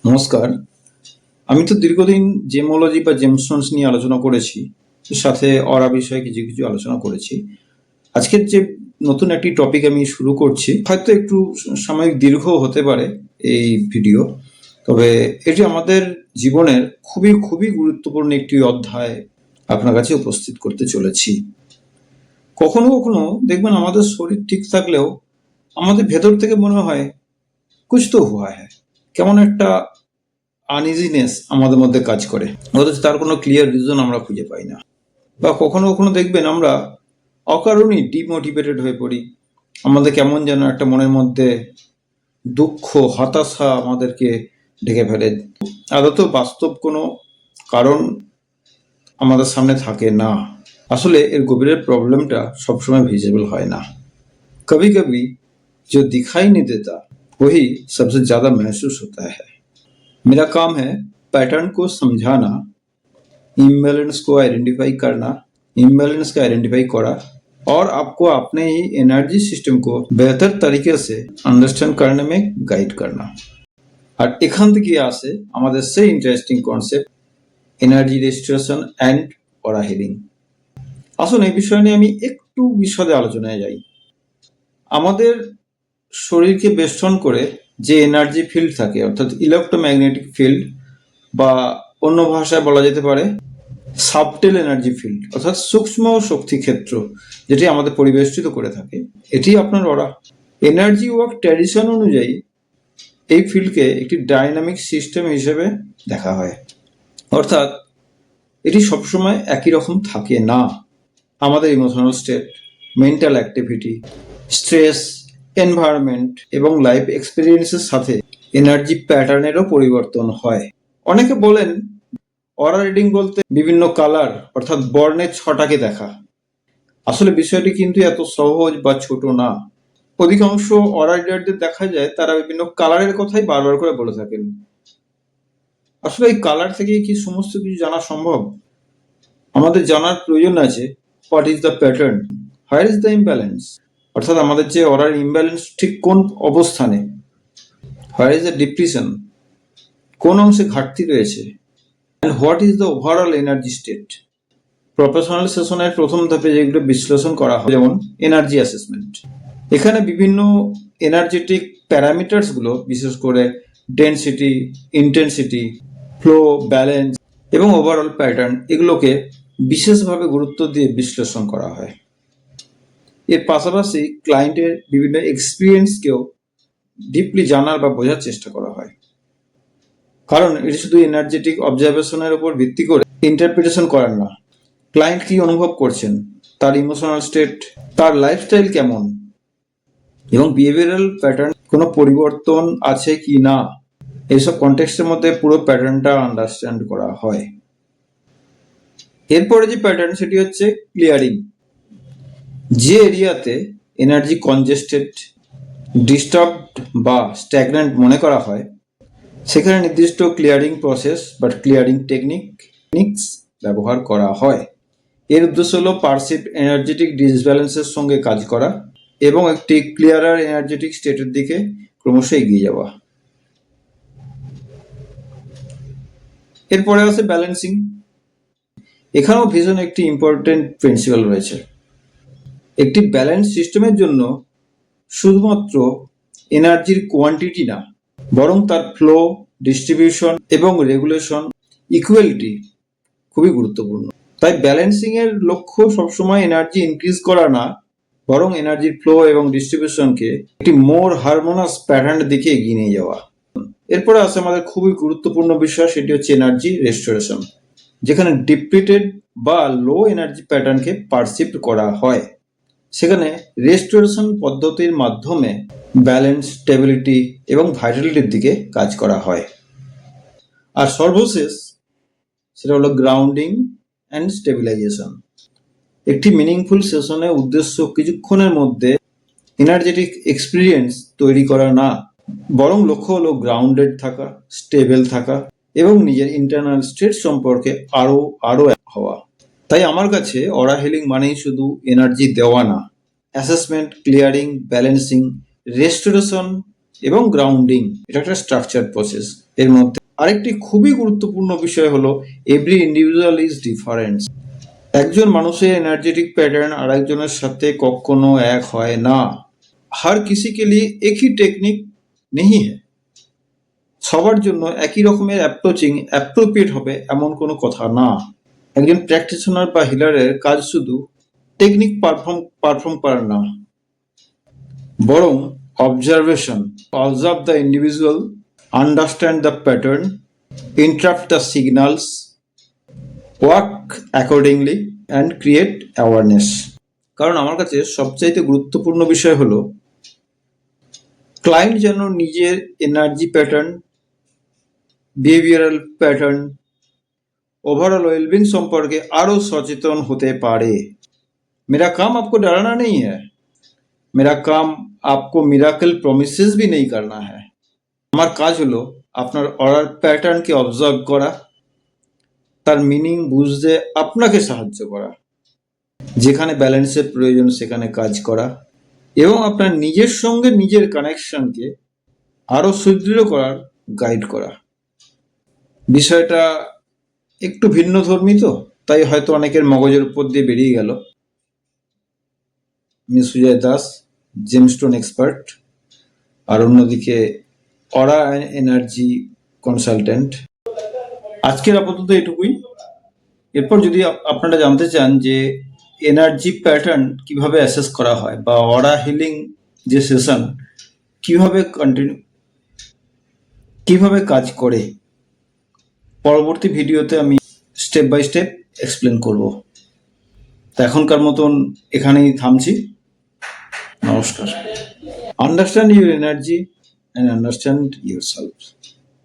নমস্কার। আমি তো দীর্ঘদিন জেমোলজি বা জেমস্টোনস নিয়ে আলোচনা করেছি, সাথে অরা বিষয়ে কিছু কিছু আলোচনা করেছি। আজকের যে নতুন একটি টপিক আমি শুরু করছি, হয়তো একটু সাময়িক দীর্ঘ হতে পারে এই ভিডিও, তবে এটি আমাদের জীবনের খুবই খুবই গুরুত্বপূর্ণ একটি অধ্যায় আপনার কাছে উপস্থিত করতে চলেছি। কখনো কখনো দেখবেন আমাদের শরীর ঠিক থাকলেও আমাদের ভেতর থেকে মনে হয় কুছ তো হুয়া হ্যায়, কেমন একটা আনইজিনেস আমাদের মধ্যে কাজ করে, অথচ তার কোনো ক্লিয়ার রিজন আমরা খুঁজে পাই না। বা কখনো কখনো দেখবেন আমরা অকারণেই ডিমোটিভেটেড হয়ে পড়ি। আমাদের কেমন যেন একটা মনের মধ্যে দুঃখ, হতাশা আমাদেরকে ঢেকে ফেলে। আদত বাস্তব কোনো কারণ আমাদের সামনে থাকে না। আসলে এর গভীরের প্রবলেমটা সবসময় ভিজিবল হয় না। कभी कभी जो दिखाई नहीं देता वही सबसे ज्यादा महसूस होता है। मेरा काम है पैटर्न को समझाना, इम्बैलेंस को आइडेंटिफाई करना, इम्बैलेंस का आइडेंटिफाई करा और आपको अपने ही एनर्जी सिस्टम को बेहतर तरीके से अंडरस्टैंड करने में गाइड करना। আর এখান থেকে আসে আমাদের সেই interesting concept energy restoration and aura healing. আসুন এই বিষয় নিয়ে আমি একটু বিশদে আলোচনায় যাই। আমাদের শরীরকে বেষ্টন করে যে এনার্জি ফিল্ড থাকে, অর্থাৎ ইলেকট্রোম্যাগনেটিক ফিল্ড, বা অন্য ভাষায় বলা যেতে পারে সাবটেল এনার্জি ফিল্ড, অর্থাৎ সূক্ষ্ম শক্তি ক্ষেত্র, যেটি আমাদের পরিবেষ্টিত করে থাকে, এটি আপনার অরা। এনার্জি ওয়ার্ক ট্র্যাডিশন অনুযায়ী এই ফিল্ডকে একটি ডাইনামিক সিস্টেম হিসেবে দেখা হয়, অর্থাৎ এটি সবসময় একই রকম থাকে না। আমাদের emotional state, mental activity, stress, environment এবং লাইফ এক্সপিরিয়েন্সের সাথে এনার্জি প্যাটার্নেরও পরিবর্তন হয়। অনেকে বলেন অরা রিডিং বলতে বিভিন্ন কালার অর্থাৎ বর্ণের ছটাকে দেখা। আসলে বিষয়টি কিন্তু এত সহজ বা ছোট না। অধিকাংশ অরা রিডারদের দেখা যায় তারা বিভিন্ন কালারের কথাই বারবার করে বলে থাকেন। আসলে এই কালার থেকে কি সমস্ত কিছু জানা সম্ভব? আমাদের জানার প্রয়োজন আছে what is the pattern, where is the imbalance, অর্থাৎ আমাদের যে অরার ইমব্যালেন্স ঠিক কোন অবস্থানে, হোয়ার ইজ দ্য ডিপ্রেশন, কোন অংশে ঘাটতি রয়েছে, and what is the overall energy state. Professional সেশনের প্রথম ধাপে যেগুলো বিশ্লেষণ করা হয়, যেমন এনার্জি অ্যাসেসমেন্ট, এখানে বিভিন্ন এনার্জেটিক প্যারামিটার্সগুলো, বিশেষ করে ডেনসিটি, ইন্টেন্সিটি, ফ্লো, ব্যালেন্স এবং ওভারঅল প্যাটার্ন, এগুলোকে বিশেষভাবে গুরুত্ব দিয়ে বিশ্লেষণ করা হয়। এর পাশাপাশি ক্লায়েন্টের বিভিন্ন এক্সপিরিয়েন্সকেও ডিপলি জানার বা বোঝার চেষ্টা করা হয়, কারণ এটি শুধু এনার্জেটিক অবজারভেশনের উপর ভিত্তি করে ইন্টারপ্রিটেশন করার না। ক্লায়েন্ট কি অনুভব করছেন, তার ইমোশনাল স্টেট, তার লাইফস্টাইল কেমন এবং বিহেভিয়ারাল প্যাটার্ন কোনো পরিবর্তন আছে কি না, এইসব কনটেক্সটের মধ্যে পুরো প্যাটার্নটা আন্ডারস্ট্যান্ড করা হয়। এরপরে যে প্যাটার্ন সেটি হচ্ছে ক্লিয়ারিং। যে এরিয়াতে এনার্জি কনজেস্টেড, ডিস্টার্বড বা স্ট্যাগন্যান্ট মনে করা হয়, সেখানে নির্দিষ্ট ক্লিয়ারিং প্রসেস বা ক্লিয়ারিং টেকনিক্স ব্যবহার করা হয়। এর উদ্দেশ্য হলো পারসিভড এনার্জেটিক ডিসব্যালেন্সের সঙ্গে কাজ করা এবং একটি ক্লিয়ারার এনার্জেটিক স্টেটের দিকে ক্রমশ এগিয়ে যাওয়া। এরপরে আছে ব্যালেন্সিং। এখানেও ভীষণ একটি ইম্পর্টেন্ট প্রিন্সিপাল রয়েছে। একটি ব্যালেন্স সিস্টেমের জন্য শুধুমাত্র এনার্জির কোয়ান্টিটি না, বরং তার ফ্লো, ডিস্ট্রিবিউশন এবং রেগুলেশন, ইকুয়ালিটি খুবই গুরুত্বপূর্ণ। তাই ব্যালেন্সিং এর লক্ষ্য সবসময় এনার্জি ইনক্রিজ করা না, বরং এনার্জির ফ্লো এবং ডিস্ট্রিবিউশনকে একটি মোর হারমোনাস প্যাটার্নের দিকে এগিয়ে নিয়ে যাওয়া। এরপরে আছে আমাদের খুবই গুরুত্বপূর্ণ বিষয়, সেটি হচ্ছে এনার্জি রেস্টোরেশন, যেখানে ডিপ্লিটেড বা লো এনার্জি প্যাটার্নকে পারসিভ করা হয়। সেখানে রেস্টোরেশন পদ্ধতির মাধ্যমে ব্যালেন্স, স্টেবিলিটি এবং ভাইটালিটির দিকে কাজ করা হয়। আর সর্বশেষ সেটা হলো গ্রাউন্ডিং অ্যান্ড স্টেবিলাইজেশন। একটি মিনিংফুল সেশনের উদ্দেশ্য কিছুক্ষণের মধ্যে এনার্জেটিক এক্সপিরিয়েন্স তৈরি করা না, বরং লক্ষ্য হলো গ্রাউন্ডেড থাকা, স্টেবল থাকা এবং নিজের ইন্টারনাল স্টেট সম্পর্কে আরো হওয়া। তাই আমার কাছে অরা হিলিং মানেই শুধু এনার্জি দেওয়া না, অ্যাসেসমেন্ট, ক্লিয়ারিং, ব্যালেন্সিং, রেস্টোরেশন এবং গ্রাউন্ডিং, এটা একটা স্ট্রাকচার প্রসেস। এর মধ্যে আরেকটি খুবই গুরুত্বপূর্ণ বিষয় হলো এভরি ইন্ডিভিজুয়াল ইজ ডিফারেন্ট। একজন মানুষের এনার্জেটিক প্যাটার্ন আরেকজনের সাথে কখনো এক হয় না। हर किसी के लिए एक ही টেকনিক नहीं है। সবার জন্য একই রকমের অ্যাপ্রোচিং অ্যাপ্রোপ্রিয়েট হবে এমন কোনো কথা না। একজন প্র্যাকটিশনার বা হিলারের কাজ শুধু টেকনিক পারফর্ম করা না, বরং observation, observe the individual, understand the pattern, interrupt the signals, work accordingly and create awareness. কারণ আমার কাছে সবচাইতে গুরুত্বপূর্ণ বিষয় হলো ক্লায়েন্ট যেন নিজের energy pattern, behavioural pattern, overall wellbeing সম্পর্কে আরো সচেতন হতে পারে। मेरा काम आपको डराना नहीं है, मेरा काम आपको मिराकल प्रॉमिसेस भी नहीं करना है। আমার কাজ হলো আপনার অরার প্যাটার্নকে অবজার্ভ করা, তার মিনিং বুঝতে আপনাকে সাহায্য করা, যেখানে ব্যালেন্সের প্রয়োজন সেখানে কাজ করা এবং আপনার নিজের সঙ্গে নিজের কানেকশনকে আরো সুদৃঢ় করার গাইড করা। বিষয়টা একটু ভিন্নধর্মী তো, তাই হয়তো অনেকের মগজের উপর দিয়ে বেরিয়ে গেল। আমি সুজয় দাস, জেমস্টোন এক্সপার্ট, আর অন্যদিকে অরা এনার্জি কনসালটেন্ট। আজকের আপাতত এটুকুই। এরপর যদি আপনারা জানতে চান যে এনার্জি প্যাটার্ন কিভাবে অ্যাসেস করা হয় বা অরা হিলিং যে সেশন কিভাবে কাজ করে, পরবর্তী ভিডিওতে আমি স্টেপ বাই স্টেপ এক্সপ্লেন করব। তো এখনকার মতন এখানেই থামছি। নমস্কার। Understand your energy and understand your self.